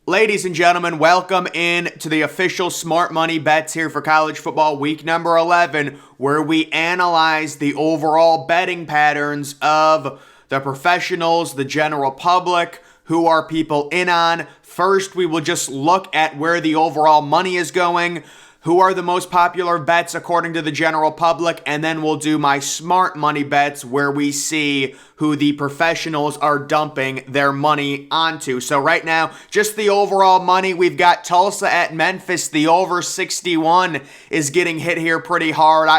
Ladies and gentlemen, welcome in to the official Smart Money Bets here for college football week number 11, where we analyze the overall betting patterns of the professionals, the general public, who are people in on. First, we will just look at where the overall money is going, who are the most popular bets according to the general public, and then we'll do my smart money bets where we see who the professionals are dumping their money onto. So right now, just the overall money, we've got Tulsa at Memphis. The over 61 is getting hit here pretty hard.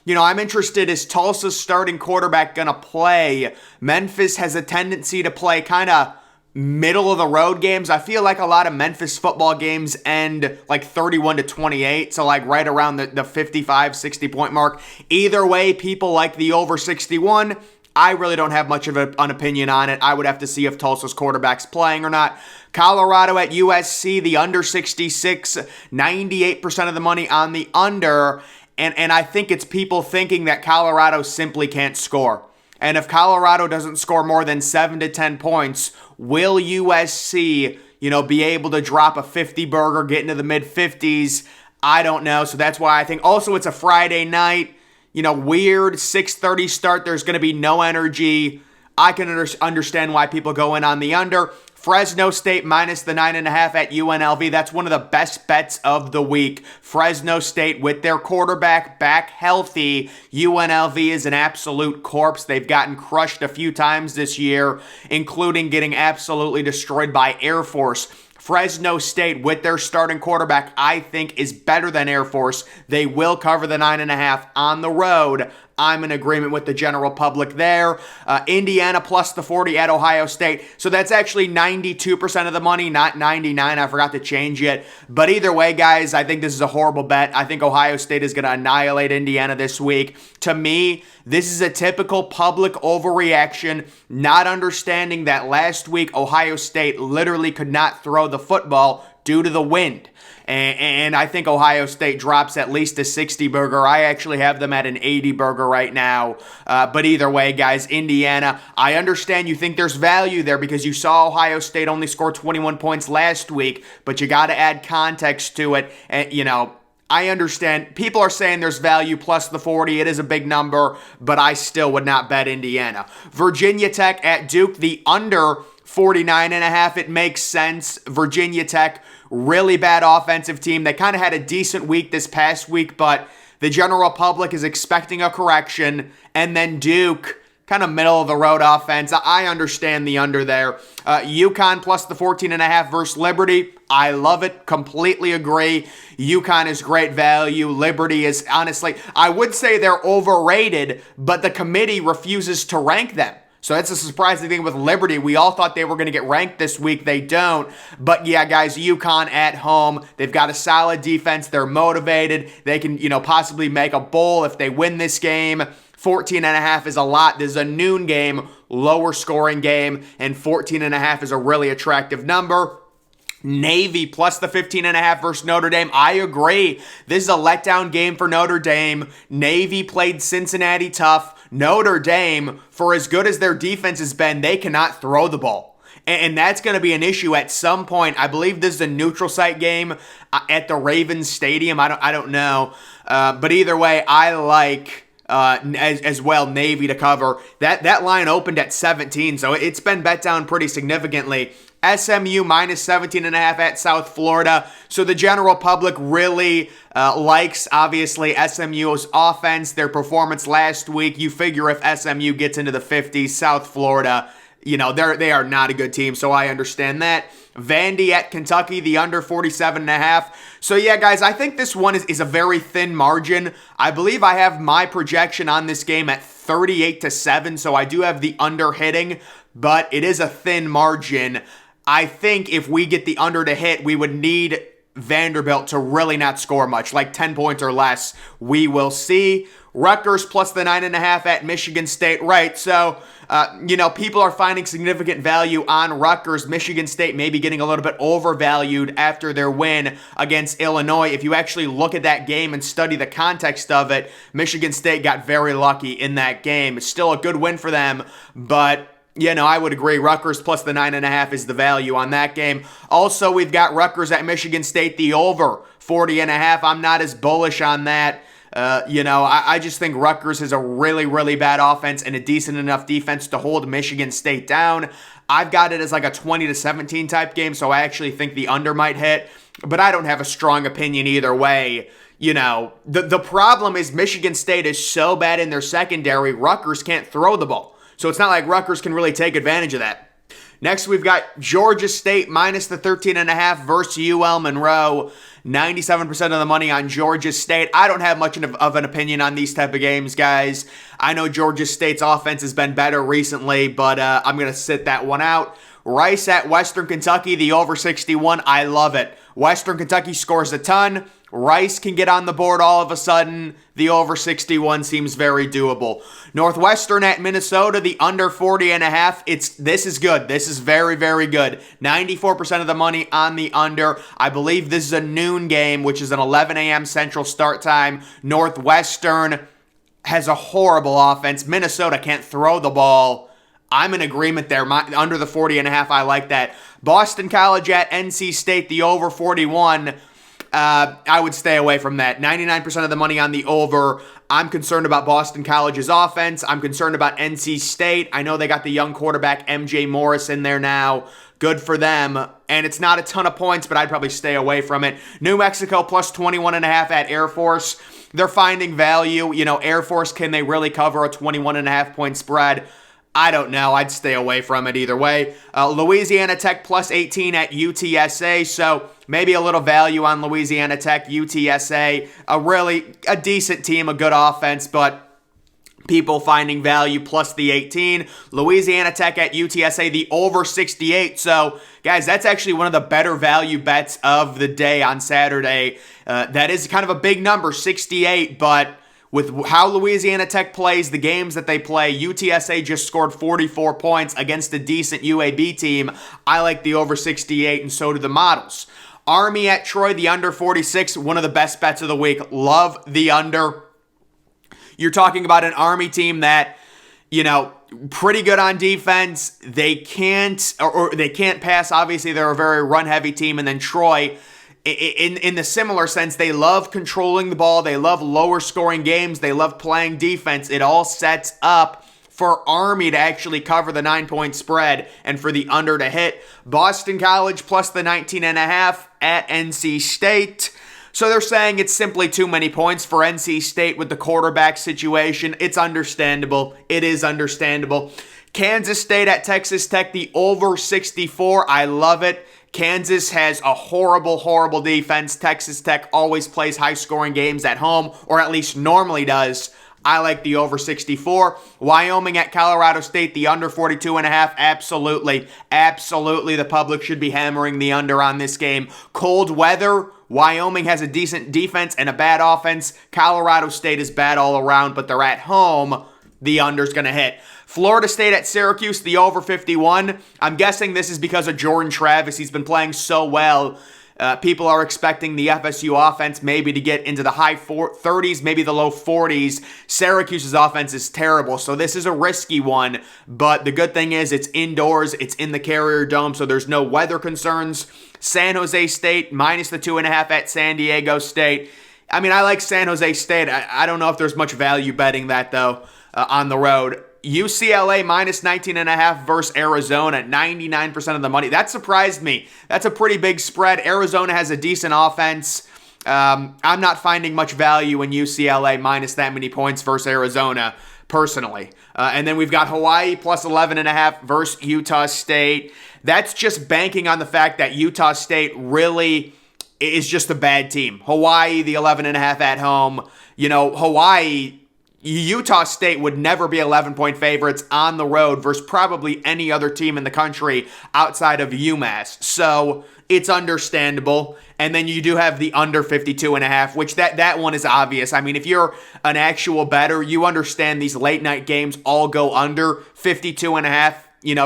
I'm interested, is Tulsa's starting quarterback going to play? Memphis has a tendency to play kind of middle of the road games. I feel like a lot of Memphis football games end like 31-28, so like right around the 55, 60 point mark. Either way, people like the over 61. I really don't have much of an opinion on it. I would have to see if Tulsa's quarterback's playing or not. Colorado at USC, the under 66, 98% of the money on the under. And I think it's people thinking that Colorado simply can't score. And if Colorado doesn't score more than 7 to 10 points, will USC, be able to drop a 50 burger, get into the mid-50s? I don't know. So that's why I think also it's a Friday night, weird 6:30 start. There's going to be no energy. I can understand why people go in on the under. Fresno State minus the 9.5 at UNLV. That's one of the best bets of the week. Fresno State with their quarterback back healthy. UNLV is an absolute corpse. They've gotten crushed a few times this year, including getting absolutely destroyed by Air Force. Fresno State with their starting quarterback, I think, is better than Air Force. They will cover the 9.5 on the road. I'm in agreement with the general public there. Indiana plus the 40 at Ohio State. So that's actually 92% of the money, not 99. I forgot to change it. But either way, guys, I think this is a horrible bet. I think Ohio State is going to annihilate Indiana this week. To me, this is a typical public overreaction, not understanding that last week Ohio State literally could not throw the football due to the wind. And I think Ohio State drops at least a 60 burger. I actually have them at an 80 burger right now. But either way, guys, Indiana, I understand you think there's value there because you saw Ohio State only score 21 points last week, but you got to add context to it. And, I understand people are saying there's value plus the 40. It is a big number, but I still would not bet Indiana. Virginia Tech at Duke, the under 49.5. It makes sense. Virginia Tech, really bad offensive team. They kind of had a decent week this past week, but the general public is expecting a correction. And then Duke, kind of middle of the road offense. I understand the under there. UConn plus the 14.5 versus Liberty. I love it. Completely agree. UConn is great value. Liberty is honestly, I would say they're overrated, but the committee refuses to rank them. So that's a surprising thing with Liberty. We all thought they were going to get ranked this week. They don't. But yeah, guys, UConn at home. They've got a solid defense. They're motivated. They can, possibly make a bowl if they win this game. 14.5 is a lot. This is a noon game, lower scoring game, and 14.5 is a really attractive number. Navy plus the 15.5 versus Notre Dame. I agree. This is a letdown game for Notre Dame. Navy played Cincinnati tough. Notre Dame, for as good as their defense has been, they cannot throw the ball. And that's going to be an issue at some point. I believe this is a neutral site game at the Ravens Stadium. I don't know. But either way, I like as well Navy to cover. That line opened at 17, so it's been bet down pretty significantly. SMU minus 17.5 at South Florida. So the general public really likes, obviously, SMU's offense, their performance last week. You figure if SMU gets into the 50s, South Florida, they are not a good team, so I understand that. Vandy at Kentucky, the under 47.5. So yeah, guys, I think this one is a very thin margin. I believe I have my projection on this game at 38-7, so I do have the under hitting, but it is a thin margin. I think if we get the under to hit, we would need Vanderbilt to really not score much, like 10 points or less. We will see. Rutgers plus the 9.5 at Michigan State. Right, so, people are finding significant value on Rutgers. Michigan State maybe getting a little bit overvalued after their win against Illinois. If you actually look at that game and study the context of it, Michigan State got very lucky in that game. It's still a good win for them, but I would agree. Rutgers plus the 9.5 is the value on that game. Also, we've got Rutgers at Michigan State, the over 40.5. I'm not as bullish on that. I just think Rutgers has a really, really bad offense and a decent enough defense to hold Michigan State down. I've got it as like a 20-17 type game, so I actually think the under might hit, but I don't have a strong opinion either way. The problem is Michigan State is so bad in their secondary, Rutgers can't throw the ball. So it's not like Rutgers can really take advantage of that. Next, we've got Georgia State minus the 13.5 versus UL Monroe. 97% of the money on Georgia State. I don't have much of an opinion on these type of games, guys. I know Georgia State's offense has been better recently, but I'm going to sit that one out. Rice at Western Kentucky, the over 61. I love it. Western Kentucky scores a ton. Rice can get on the board all of a sudden. The over 61 seems very doable. Northwestern at Minnesota, the under 40.5. This is good. This is very, very good. 94% of the money on the under. I believe this is a noon game, which is an 11 a.m. Central start time. Northwestern has a horrible offense. Minnesota can't throw the ball. I'm in agreement there. Under the 40.5, I like that. Boston College at NC State, the over 41. I would stay away from that. 99% of the money on the over. I'm concerned about Boston College's offense. I'm concerned about NC State. I know they got the young quarterback MJ Morris in there now. Good for them. And it's not a ton of points, but I'd probably stay away from it. New Mexico plus 21.5 at Air Force. They're finding value. Air Force, can they really cover a 21.5 point spread? I don't know. I'd stay away from it either way. Louisiana Tech plus 18 at UTSA. So maybe a little value on Louisiana Tech, UTSA. A decent team, a good offense, but people finding value plus the 18. Louisiana Tech at UTSA, the over 68. So, guys, that's actually one of the better value bets of the day on Saturday. That is kind of a big number, 68, but with how Louisiana Tech plays, the games that they play, UTSA just scored 44 points against a decent UAB team. I like the over 68, and so do the models. Army at Troy, the under 46, one of the best bets of the week. Love the under. You're talking about an Army team that, pretty good on defense. They can't pass. Obviously, they're a very run-heavy team. And then Troy, in the similar sense, they love controlling the ball. They love lower scoring games. They love playing defense. It all sets up for Army to actually cover the 9-point spread and for the under to hit. Boston College plus the 19.5 at NC State. So they're saying it's simply too many points for NC State with the quarterback situation. It's understandable. It is understandable. Kansas State at Texas Tech, the over 64. I love it. Kansas has a horrible, horrible defense. Texas Tech always plays high-scoring games at home, or at least normally does. I like the over 64. Wyoming at Colorado State, the under 42.5. Absolutely. Absolutely, the public should be hammering the under on this game. Cold weather. Wyoming has a decent defense and a bad offense. Colorado State is bad all around, but they're at home. The under's going to hit. Florida State at Syracuse, the over 51. I'm guessing this is because of Jordan Travis. He's been playing so well. People are expecting the FSU offense maybe to get into the high 30s, maybe the low 40s. Syracuse's offense is terrible, so this is a risky one. But the good thing is it's indoors. It's in the Carrier Dome, so there's no weather concerns. San Jose State, minus the 2.5 at San Diego State. I mean, I like San Jose State. I don't know if there's much value betting that, though, on the road. UCLA minus 19.5 versus Arizona, 99% of the money. That surprised me. That's a pretty big spread. Arizona has a decent offense. I'm not finding much value in UCLA minus that many points versus Arizona, personally. And then we've got Hawaii plus 11.5 versus Utah State. That's just banking on the fact that Utah State really is just a bad team. Hawaii, the 11.5 at home. Utah State would never be 11-point favorites on the road versus probably any other team in the country outside of UMass. So it's understandable. And then you do have the under 52.5, which that one is obvious. I mean, if you're an actual bettor, you understand these late night games all go under 52.5.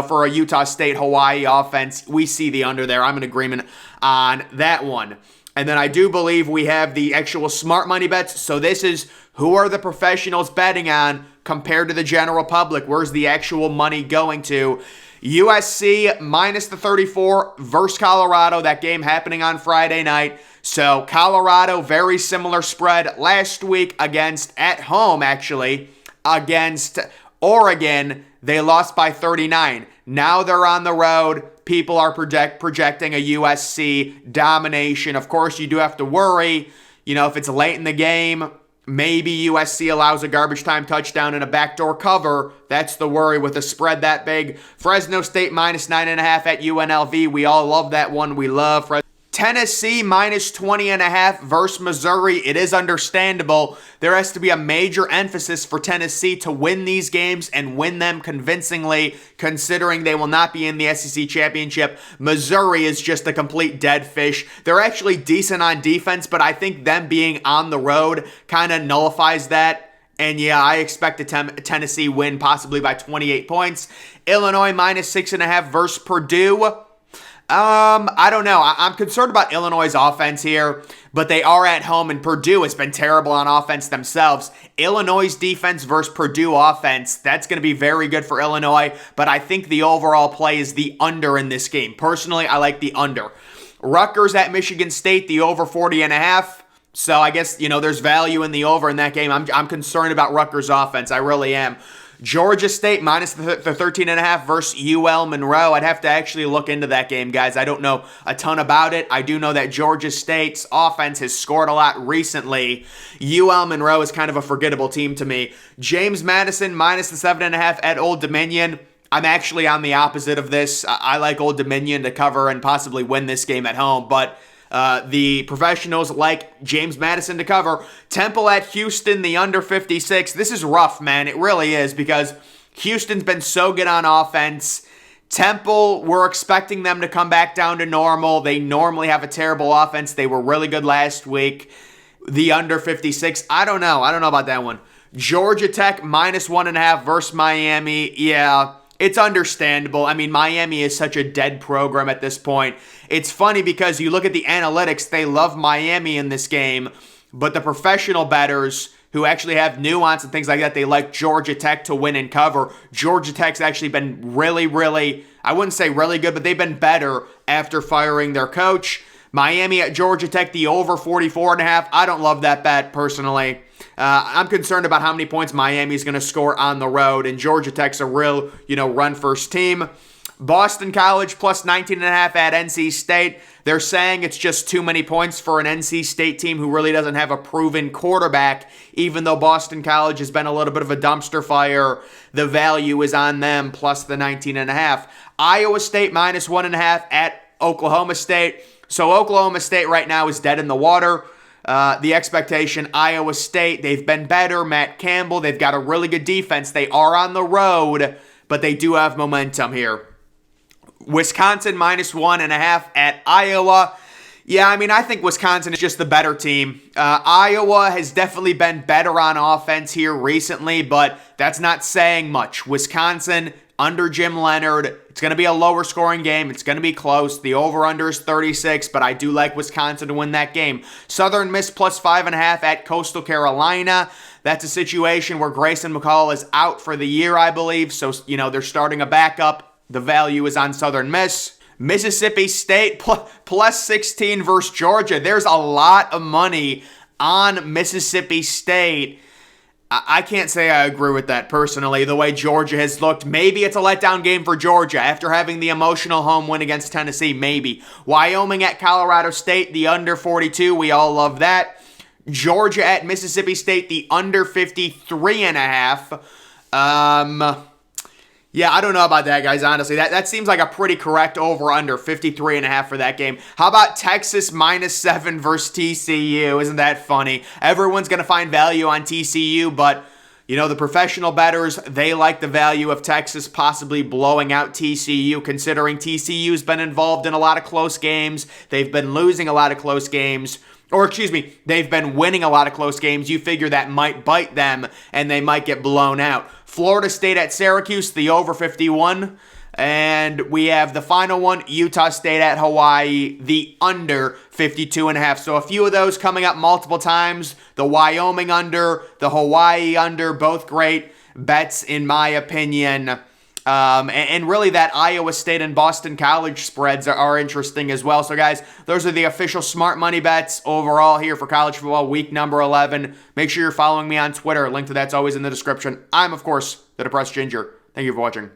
For a Utah State Hawaii offense, we see the under there. I'm in agreement on that one. And then I do believe we have the actual smart money bets. So this is who are the professionals betting on compared to the general public? Where's the actual money going to? USC minus the 34 versus Colorado. That game happening on Friday night. So Colorado, very similar spread last week at home actually, against Oregon. They lost by 39. Now they're on the road. People are projecting a USC domination. Of course, you do have to worry, if it's late in the game, maybe USC allows a garbage time touchdown and a backdoor cover. That's the worry with a spread that big. Fresno State minus 9.5 at UNLV. We all love that one. We love Fresno. Tennessee minus 20.5 versus Missouri. It is understandable. There has to be a major emphasis for Tennessee to win these games and win them convincingly, considering they will not be in the SEC championship. Missouri is just a complete dead fish. They're actually decent on defense, but I think them being on the road kind of nullifies that. And yeah, I expect a Tennessee win possibly by 28 points. Illinois minus 6.5 versus Purdue. I don't know. I'm concerned about Illinois' offense here, but they are at home, and Purdue has been terrible on offense themselves. Illinois' defense versus Purdue offense, that's going to be very good for Illinois, but I think the overall play is the under in this game. Personally, I like the under. Rutgers at Michigan State, the over 40.5. So I guess, there's value in the over in that game. I'm concerned about Rutgers' offense. I really am. Georgia State minus the 13.5 versus UL Monroe. I'd have to actually look into that game, guys. I don't know a ton about it. I do know that Georgia State's offense has scored a lot recently. UL Monroe is kind of a forgettable team to me. James Madison minus the 7.5 at Old Dominion. I'm actually on the opposite of this. I like Old Dominion to cover and possibly win this game at home, but the professionals like James Madison to cover. Temple at Houston, the under 56. This is rough, man. It really is, because Houston's been so good on offense. Temple, we're expecting them to come back down to normal. They normally have a terrible offense. They were really good last week. The under 56. I don't know about that one. Georgia Tech minus 1.5 versus Miami. Yeah, it's understandable. I mean, Miami is such a dead program at this point. It's funny because you look at the analytics, they love Miami in this game, but the professional bettors who actually have nuance and things like that, they like Georgia Tech to win and cover. Georgia Tech's actually been really, I wouldn't say really good, but they've been better after firing their coach. Miami at Georgia Tech, the over 44.5. I don't love that bet personally. I'm concerned about how many points Miami's going to score on the road, and Georgia Tech's a real, run-first team. Boston College plus 19.5 at NC State. They're saying it's just too many points for an NC State team who really doesn't have a proven quarterback. Even though Boston College has been a little bit of a dumpster fire, the value is on them plus the 19.5. Iowa State minus 1.5 at Oklahoma State. So Oklahoma State right now is dead in the water. The expectation, Iowa State, they've been better. Matt Campbell, they've got a really good defense. They are on the road, but they do have momentum here. Wisconsin minus 1.5 at Iowa. Yeah, I think Wisconsin is just the better team. Iowa has definitely been better on offense here recently, but that's not saying much. Wisconsin under Jim Leonard, it's going to be a lower scoring game. It's going to be close. The over-under is 36, but I do like Wisconsin to win that game. Southern Miss plus 5.5 at Coastal Carolina. That's a situation where Grayson McCall is out for the year, I believe. So, they're starting a backup. The value is on Southern Miss. Mississippi State plus 16 versus Georgia. There's a lot of money on Mississippi State. I can't say I agree with that personally, the way Georgia has looked. Maybe it's a letdown game for Georgia after having the emotional home win against Tennessee, maybe. Wyoming at Colorado State, the under 42. We all love that. Georgia at Mississippi State, the under 53.5. Yeah, I don't know about that, guys, honestly. That seems like a pretty correct over-under, 53.5 for that game. How about Texas minus 7 versus TCU? Isn't that funny? Everyone's going to find value on TCU, but, the professional bettors, they like the value of Texas possibly blowing out TCU, considering TCU's been involved in a lot of close games. They've been losing a lot of close games. They've been winning a lot of close games. You figure that might bite them, and they might get blown out. Florida State at Syracuse, the over 51. And we have the final one, Utah State at Hawaii, the under 52.5. So a few of those coming up multiple times. The Wyoming under, the Hawaii under, both great. bets, in my opinion. And really that Iowa State and Boston College spreads are interesting as well. So guys, those are the official smart money bets overall here for college football week number 11. Make sure you're following me on Twitter. Link to that's always in the description. I'm, of course, the Depressed Ginger. Thank you for watching.